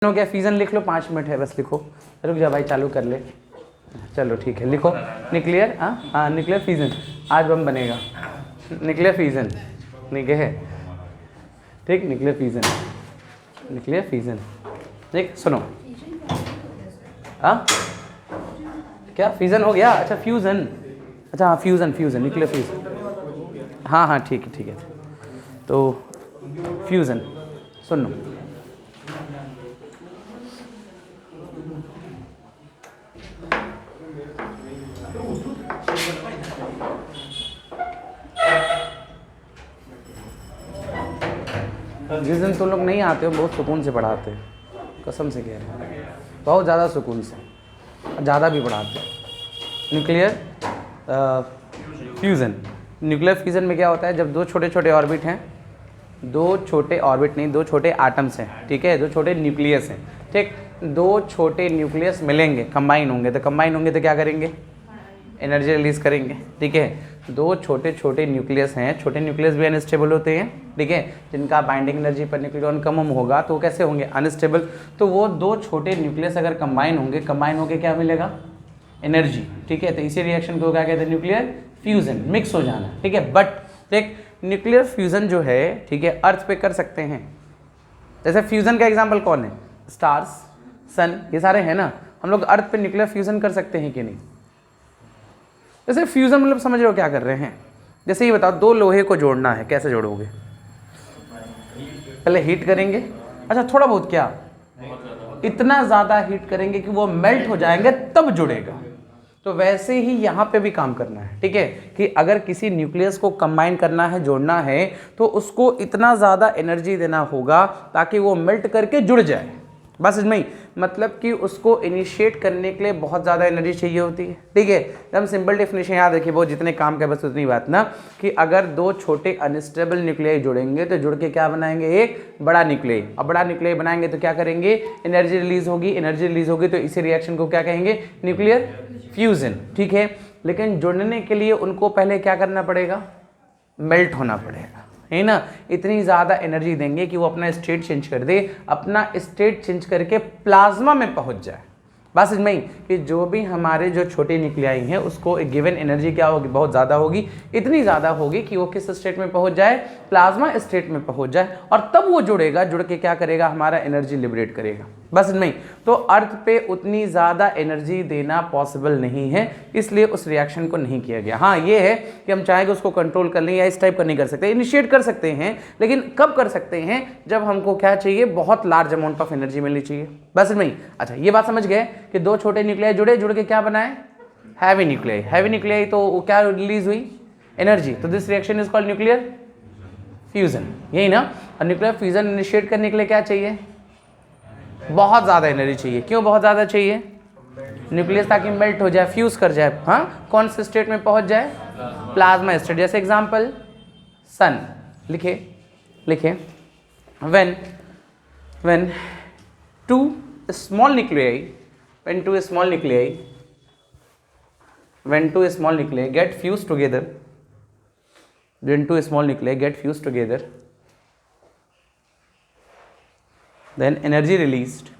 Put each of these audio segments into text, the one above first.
हो गया, फ्यूजन लिख लो, 5 मिनट है बस, लिखो। रुक जा भाई, चालू कर ले। चलो ठीक है, लिखो न्यूक्लियर। हाँ न्यूक्लियर फ्यूजन आज बम बनेगा। न्यूक्लियर फ्यूजन ठीक है, ठीक, न्यूक्लियर फ्यूजन, न्यूक्लियर फ्यूजन। ठीक, सुनो। हाँ क्या फ्यूजन हो गया? अच्छा फ्यूजन, अच्छा हाँ फ्यूजन, फ्यूजन न्यूक्लियर फ्यूजन। हाँ हाँ ठीक है, ठीक है। तो फ्यूजन सुनो, जिस दिन तुम लोग नहीं आते हो बहुत सुकून से पढ़ाते हैं, कसम से कह रहे हैं, बहुत ज़्यादा सुकून से, ज़्यादा भी पढ़ाते हैं। न्यूक्लियर फ्यूज़न, न्यूक्लियर फ्यूज़न में क्या होता है, जब दो छोटे छोटे ऑर्बिट हैं, दो छोटे ऑर्बिट नहीं, दो छोटे एटम्स हैं, ठीक है, दो छोटे न्यूक्लियस हैं, ठीक, दो छोटे न्यूक्लियस मिलेंगे, कंबाइन होंगे, तो कंबाइन होंगे तो क्या करेंगे? एनर्जी रिलीज करेंगे, ठीक है। दो छोटे छोटे न्यूक्लियस हैं, छोटे न्यूक्लियस भी अनस्टेबल होते हैं, ठीक है, जिनका बाइंडिंग एनर्जी पर न्यूक्लियन कम होगा तो वो कैसे होंगे? अनस्टेबल। तो वो दो छोटे न्यूक्लियस अगर कंबाइन होंगे, कंबाइन होकर क्या मिलेगा? एनर्जी, ठीक है। तो इसी रिएक्शन को क्या कहते हैं? न्यूक्लियर फ्यूजन, मिक्स हो जाना, ठीक है। बट देख, न्यूक्लियर फ्यूजन जो है, ठीक है, अर्थ पे कर सकते हैं। जैसे फ्यूजन का एग्जाम्पल कौन है? स्टार्स, सन, ये सारे हैं ना। हम लोग अर्थ पे न्यूक्लियर फ्यूजन कर सकते हैं कि नहीं? जैसे फ्यूजन मतलब समझ रहे हो क्या कर रहे हैं? जैसे ये बताओ, दो लोहे को जोड़ना है, कैसे जोड़ोगे? पहले हीट करेंगे, अच्छा थोड़ा बहुत क्या, इतना ज़्यादा हीट करेंगे कि वो मेल्ट हो जाएंगे, तब जुड़ेगा। तो वैसे ही यहाँ पे भी काम करना है, ठीक है, कि अगर किसी न्यूक्लियस को कंबाइन करना है, जोड़ना है, तो उसको इतना ज़्यादा एनर्जी देना होगा ताकि वो मेल्ट करके जुड़ जाए। बस इसमें ही मतलब कि उसको इनिशिएट करने के लिए बहुत ज़्यादा एनर्जी चाहिए होती है, ठीक है। एकदम सिंपल डेफिनेशन याद रखिए, वो जितने काम का बस उतनी बात ना, कि अगर दो छोटे अनस्टेबल न्यूक्लियाई जुड़ेंगे तो जुड़ के क्या बनाएंगे? एक बड़ा न्यूक्लियाई। अब बड़ा न्यूक्लियाई बनाएंगे तो क्या करेंगे? एनर्जी रिलीज होगी, एनर्जी रिलीज होगी तो इसी रिएक्शन को क्या कहेंगे? न्यूक्लियर फ्यूजन, ठीक है। लेकिन जुड़ने के लिए उनको पहले क्या करना पड़ेगा? मेल्ट होना पड़ेगा, है ना। इतनी ज़्यादा एनर्जी देंगे कि वो अपना स्टेट चेंज कर दे, अपना स्टेट चेंज करके प्लाज्मा में पहुंच जाए। बस इसमें ही कि जो भी हमारे जो छोटे न्यूक्लियाई हैं उसको एक गिवन एनर्जी क्या होगी? बहुत ज़्यादा होगी, इतनी ज़्यादा होगी कि वो किस स्टेट में पहुंच जाए? प्लाज्मा स्टेट में पहुंच जाए, और तब वो जुड़ेगा, जुड़ के क्या करेगा? हमारा एनर्जी लिबरेट करेगा। बस इसमें ही। तो अर्थ पे उतनी ज़्यादा एनर्जी देना पॉसिबल नहीं है, इसलिए उस रिएक्शन को नहीं किया गया। हाँ ये है कि हम चाहेंगे उसको कंट्रोल कर लें या इस टाइप का नहीं कर सकते, इनिशिएट कर सकते हैं, लेकिन कब कर सकते हैं? जब हमको क्या चाहिए? बहुत लार्ज अमाउंट ऑफ एनर्जी मिलनी चाहिए। बस इसमें ही। अच्छा ये बात समझ गए कि दो छोटे न्यूक्लियाई जुड़े, जुड़ के क्या बनाए? Heavy nuclei. हैवी न्यूक्लियाई तो क्या रिलीज हुई? एनर्जी। तो this reaction is called nuclear fusion, यही ना। और न्यूक्लियर फ्यूजन इनिशिएट करने के लिए क्या चाहिए? बहुत ज़्यादा एनर्जी चाहिए। क्यों बहुत ज़्यादा चाहिए? न्यूक्लियस ताकि मेल्ट हो जाए, फ्यूज कर जाए, हाँ, कौन से स्टेट में पहुंच जाए? Plasma state. जैसे एग्जांपल सन, लिखे लिखे, when two small nuclei get fused together, then energy released,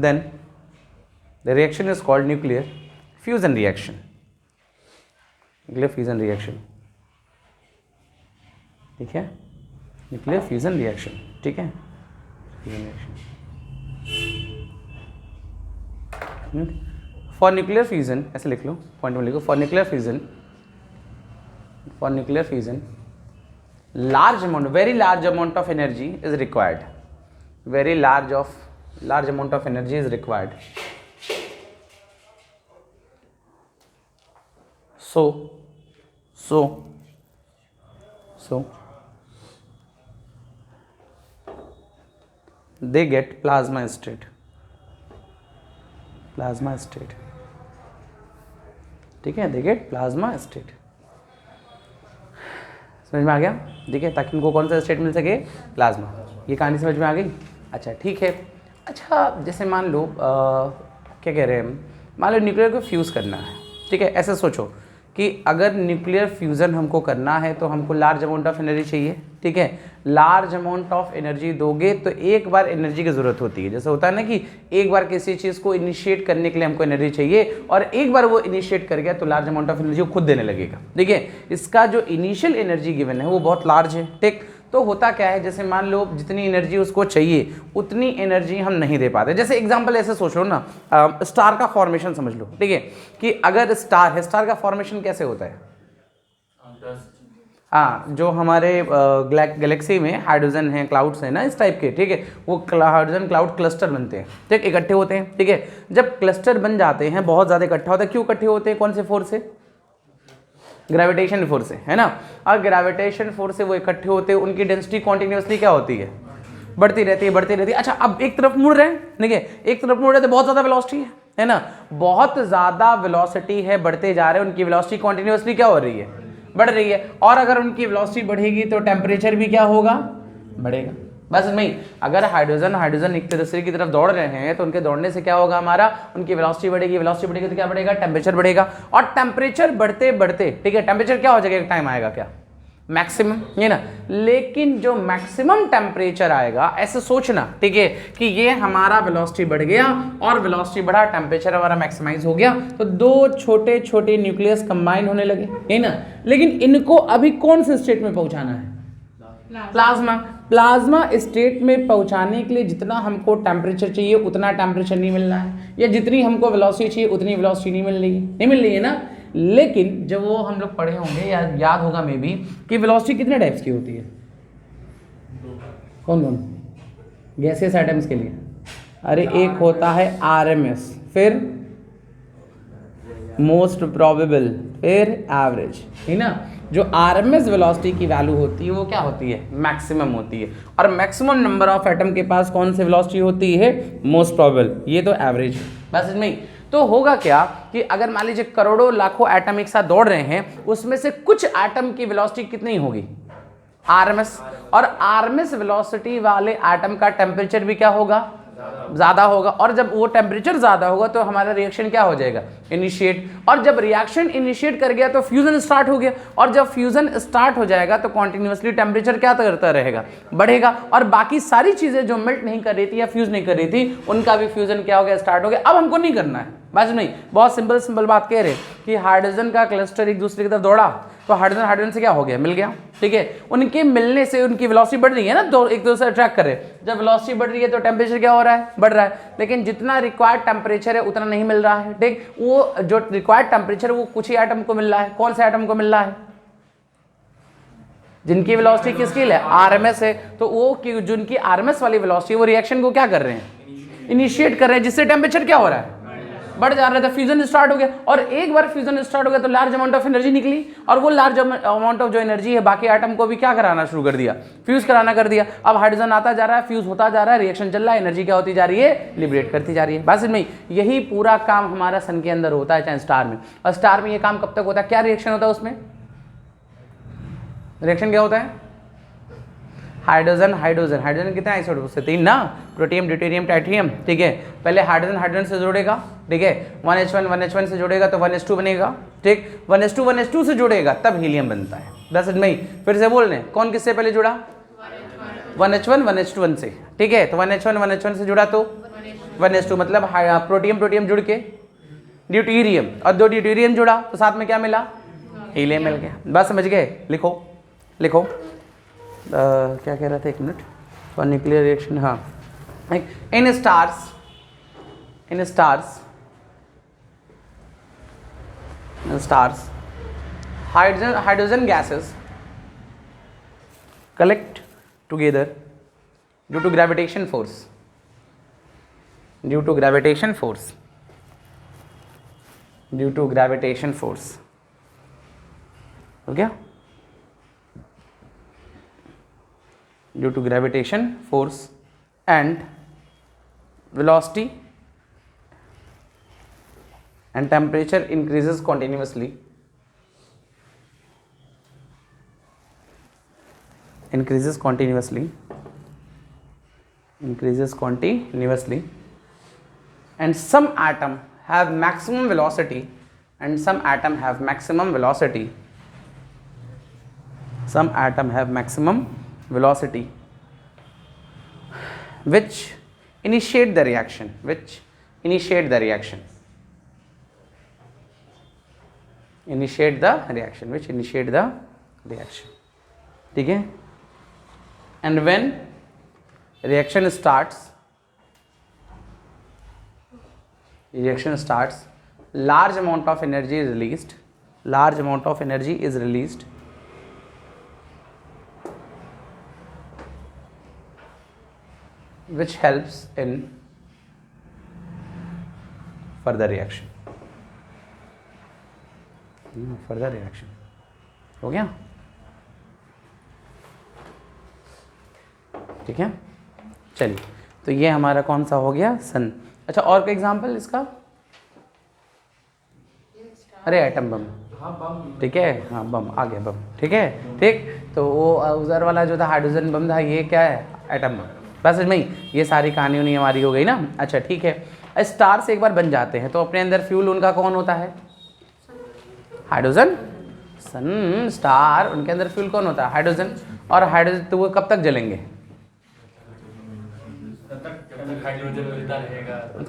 then the reaction is called nuclear fusion reaction. ठीक है, न्यूक्लियर फ्यूजन रिएक्शन, ठीक है। फॉर न्यूक्लियर फ्यूजन, ऐसे लिख लो, पॉइंट में लिखो, for nuclear fusion very large amount of energy is required. Large amount of energy is required. So they get plasma state, ठीक है, they get plasma state. समझ में आ गया? ठीक है, ताकि उनको कौन सा स्टेट मिल सके? प्लाज्मा। ये कहानी समझ में आ गई? अच्छा ठीक है। अच्छा जैसे मान लो क्या कह रहे हैं हम, मान लो न्यूक्लियर को फ्यूज़ करना है, ठीक है। ऐसे सोचो कि अगर न्यूक्लियर फ्यूज़न हमको करना है तो हमको लार्ज अमाउंट ऑफ एनर्जी चाहिए, ठीक है। लार्ज अमाउंट ऑफ एनर्जी दोगे तो एक बार एनर्जी की ज़रूरत होती है। जैसे होता है ना कि एक बार किसी चीज़ को इनिशिएट करने के लिए हमको एनर्जी चाहिए और एक बार वो इनिशिएट कर गया तो लार्ज अमाउंट ऑफ एनर्जी वो खुद देने लगेगा, ठीक है। इसका जो इनिशियल एनर्जी गिवन है वो बहुत लार्ज है, ठीक। तो होता क्या है, जैसे मान लो जितनी एनर्जी उसको चाहिए उतनी एनर्जी हम नहीं दे पाते। जैसे एग्जांपल ऐसे सोच लो ना, स्टार का फॉर्मेशन समझ लो, ठीक है, कि अगर स्टार है, स्टार का फॉर्मेशन कैसे होता है? हाँ, जो हमारे गैलेक्सी में हाइड्रोजन है, क्लाउड्स हैं ना इस टाइप के, ठीक है, वो हाइड्रोजन क्लाउड क्लस्टर बनते हैं, ठीक, इकट्ठे होते हैं, ठीक है। जब क्लस्टर बन जाते हैं, बहुत ज़्यादा इकट्ठा होता है, क्यों इकट्ठे होते हैं? कौन से फोर्स से? ग्रेविटेशन फोर्स से, है ना। और ग्रेविटेशन फोर्स से वो इकट्ठे होते हैं, उनकी डेंसिटी कॉन्टिन्यूसली क्या होती है? बढ़ती रहती है, बढ़ती रहती है। अच्छा, अब एक तरफ मुड़ रहे हैं, ठीक है, एक तरफ मुड़ रहे तो बहुत ज़्यादा वेलोसिटी है ना, बहुत ज़्यादा वेलोसिटी है, बढ़ते जा रहे हैं, उनकी वेलोसिटी कॉन्टिन्यूसली क्या हो रही है? बढ़ रही है। और अगर उनकी वेलोसिटी बढ़ेगी तो टेम्परेचर भी क्या होगा? बढ़ेगा। बस नहीं, अगर हाइड्रोजन एक दूसरे की तरफ दौड़ रहे हैं तो उनके दौड़ने से क्या होगा? हमारा उनकी वेलोसिटी बढ़ेगी, वेलोसिटी बढ़ेगी तो क्या बढ़ेगा? टेम्परेचर बढ़ेगा। और टेम्परेचर बढ़ते बढ़ते, ठीक है, टेम्परेचर क्या हो जाएगा? एक टाइम आएगा क्या? मैक्सिमम, ये ना। लेकिन जो मैक्सिमम टेम्परेचर आएगा, ऐसे सोचना, ठीक है, कि ये हमारा वेलोसिटी बढ़ गया और वेलोसिटी बढ़ा, टेम्परेचर हमारा मैक्सिमाइज हो गया, तो दो छोटे छोटे न्यूक्लियस कंबाइन होने लगे, है ना। लेकिन इनको अभी कौन से स्टेट में पहुंचाना है? प्लाज्मा। प्लाज्मा स्टेट में पहुंचाने के लिए जितना हमको टेम्परेचर चाहिए उतना टेम्परेचर नहीं मिल रहा है, या जितनी हमको वेलोसिटी चाहिए उतनी वेलोसिटी नहीं मिल रही है ना। लेकिन जब वो हम लोग पढ़े होंगे या याद होगा मे बी कि वेलोसिटी कितने टाइप्स की होती है? कौन कौन? गैसियस एटम्स के लिए, अरे एक होता है आरएमएस, फिर मोस्ट प्रोबेबल, फिर एवरेज, है ना। जो आरएमएस वेलोसिटी की वैल्यू होती है वो क्या होती है? मैक्सिमम होती है। और मैक्सिमम नंबर ऑफ एटम के पास कौन सी वेलोसिटी होती है? Most probable. ये तो एवरेज है। बस इसमें तो होगा क्या कि अगर मान लीजिए करोड़ों लाखों एटम एक साथ दौड़ रहे हैं, उसमें से कुछ एटम की वेलोसिटी कितनी होगी? आरएमएस। और आरएमएस वेलोसिटी वाले एटम का टेम्परेचर भी क्या होगा? ज्यादा होगा। और जब वो टेम्परेचर ज्यादा होगा तो हमारा रिएक्शन क्या हो जाएगा? इनिशिएट। और जब रिएक्शन इनिशिएट कर गया तो फ्यूजन स्टार्ट हो गया, और जब फ्यूजन स्टार्ट हो जाएगा तो कॉन्टिन्यूसली टेम्परेचर क्या करता रहेगा? बढ़ेगा। और बाकी सारी चीजें जो मेल्ट नहीं कर रही थी या फ्यूज नहीं कर रही थी उनका भी फ्यूजन क्या हो गया? स्टार्ट हो गया। अब हमको नहीं करना है, बस नहीं, बहुत सिंपल बात कह रहे कि हाइड्रोजन का क्लस्टर एक दूसरे की तरफ दौड़ा तो हाइड्रोजन से क्या हो गया? मिल गया, ठीक है। उनके मिलने से उनकी वेलोसिटी बढ़ रही है ना, दो एक दूसरे से अट्रैक्ट कर रहे हैं। जब वेलोसिटी बढ़ रही है तो टेम्परेचर क्या हो रहा है? बढ़ रहा है। लेकिन जितना रिक्वायर्ड टेम्परेचर है उतना नहीं मिल रहा है, ठीक। वो जो रिक्वायर्ड टेम्परेचर वो कुछ ही एटम को मिल रहा है। कौन से एटम को मिल रहा है? जिनकी वेलोसिटी किसकी है? आरएमएस है। तो वो जिनकी आरएमएस वाली वेलोसिटी वो रिएक्शन को क्या कर रहे हैं? इनिशिएट कर रहे हैं, जिससे टेम्परेचर क्या हो रहा है? बढ़ जा रहा था, फ्यूजन स्टार्ट हो गया। और एक बार फ्यूजन स्टार्ट हो गया तो लार्ज अमाउंट ऑफ एनर्जी निकली, और वो लार्ज अमाउंट ऑफ जो एनर्जी है बाकी एटम को भी क्या कराना शुरू कर दिया? फ्यूज कराना कर दिया। अब हाइड्रोजन आता जा रहा है, फ्यूज होता जा रहा है, रिएक्शन चल रहा है, एनर्जी क्या होती जा रही है? लिबरेट करती जा रही है। बस इसमें यही पूरा काम हमारा सन के अंदर होता है, चाहे स्टार में। और स्टार में ये काम कब तक होता है? क्या रिएक्शन होता है उसमें? रिएक्शन क्या होता है? हाइड्रोजन कितने आइसोटोप से? 3 ना, प्रोटियम, ड्यूटेरियम, ट्राइटियम, ठीक है। पहले हाइड्रोजन से जुड़ेगा, ठीक है, 1h1 से जुड़ेगा तो 1s2 बनेगा, ठीक। 1s2 से जुड़ेगा तब हीलियम बनता है। दस में फिर से बोल रहे कौन किससे पहले जुड़ा? 1h1 से, ठीक है। तो 1h1 से जुड़ा तो 1s2, मतलब प्रोटियम जुड़ के ड्यूटेरियम, और 2 ड्यूटेरियम जुड़ा तो साथ में क्या मिला? हीलियम मिल गया। बस समझ गए? लिखो क्या कह रहा था, एक मिनट। फॉर न्यूक्लियर रिएक्शन, हाँ, in stars hydrogen gases collect together due to gravitation force, हो गया? Due to gravitation force and velocity and temperature increases continuously, and some atom have maximum velocity and some atom have maximum velocity. Some atom have maximum velocity which initiate the reaction. Which initiate the reaction. Initiate the reaction. Which initiate the reaction. ठीक है. And when reaction starts, large amount of energy is released. Large amount of energy is released which helps in further reaction. Further reaction हो गया. ठीक है. चलिए, तो ये हमारा कौन सा हो गया, सन. अच्छा, और कोई एग्जांपल इसका? अरे एटम बम. ठीक है, हाँ बम आ गया, बम. ठीक है, ठीक. तो वो उधर वाला जो था हाइड्रोजन बम था, ये क्या है, एटम बम. बस में ही ये सारी कहानी उन्हीं हमारी हो गई ना. अच्छा ठीक है. स्टार से एक बार बन जाते हैं तो अपने अंदर फ्यूल उनका कौन होता है, हाइड्रोजन. सन, स्टार, उनके अंदर फ्यूल कौन होता है, हाइड्रोजन. और हाइड्रोजन तो वो कब तक जलेंगे,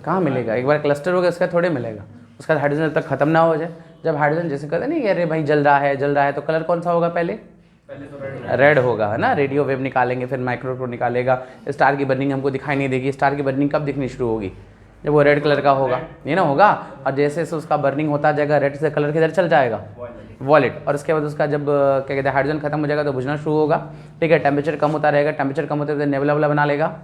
कहाँ मिलेगा, एक बार क्लस्टर हो गया उसका थोड़े मिलेगा. उसका हाइड्रोजन जब तक खत्म ना हो जाए. जब हाइड्रोजन जैसे कहते हैं नहीं, अरे भाई जल रहा है तो कलर कौन सा होगा, पहले रेड होगा, है ना. रेडियो वेव निकालेंगे, फिर माइक्रोवेव निकालेगा. स्टार की बर्निंग हमको दिखाई नहीं देगी. स्टार की बर्निंग कब दिखनी शुरू होगी, जब वो रेड कलर का होगा, ये ना होगा. और जैसे जैसे उसका बर्निंग होता जाएगा, रेड से कलर किधर चल जाएगा, वॉलेट. और उसके बाद उसका जब क्या कहते हैं हाइड्रोजन खत्म हो जाएगा तो बुझना शुरू होगा. ठीक है, टेम्परेचर कम होता रहेगा. टेम्परेचर कम होते होते नेबुला वुला बना लेगा,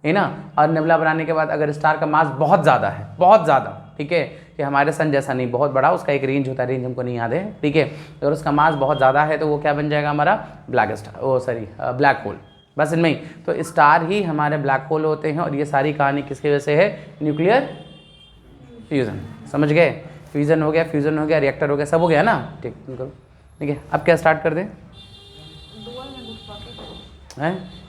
है ना. और नेबुला बनाने के बाद अगर स्टार का मास बहुत ज़्यादा है, बहुत ज़्यादा, ठीक है, कि हमारे सन जैसा नहीं, बहुत बड़ा, उसका एक रेंज होता है, रेंज हमको नहीं याद है. ठीक है, अगर उसका मास बहुत ज़्यादा है तो वो क्या बन जाएगा, हमारा ब्लैक स्टार, ओ सॉरी ब्लैक होल. बस इनमें ही तो स्टार ही हमारे ब्लैक होल होते हैं. और ये सारी कहानी किसकी वजह से है, न्यूक्लियर फ्यूज़न. समझ गए, फ्यूज़न हो गया, फ्यूज़न हो गया, रिएक्टर हो गया, सब हो गया ना. ठीक, ठीक है. अब क्या स्टार्ट कर दें, हैं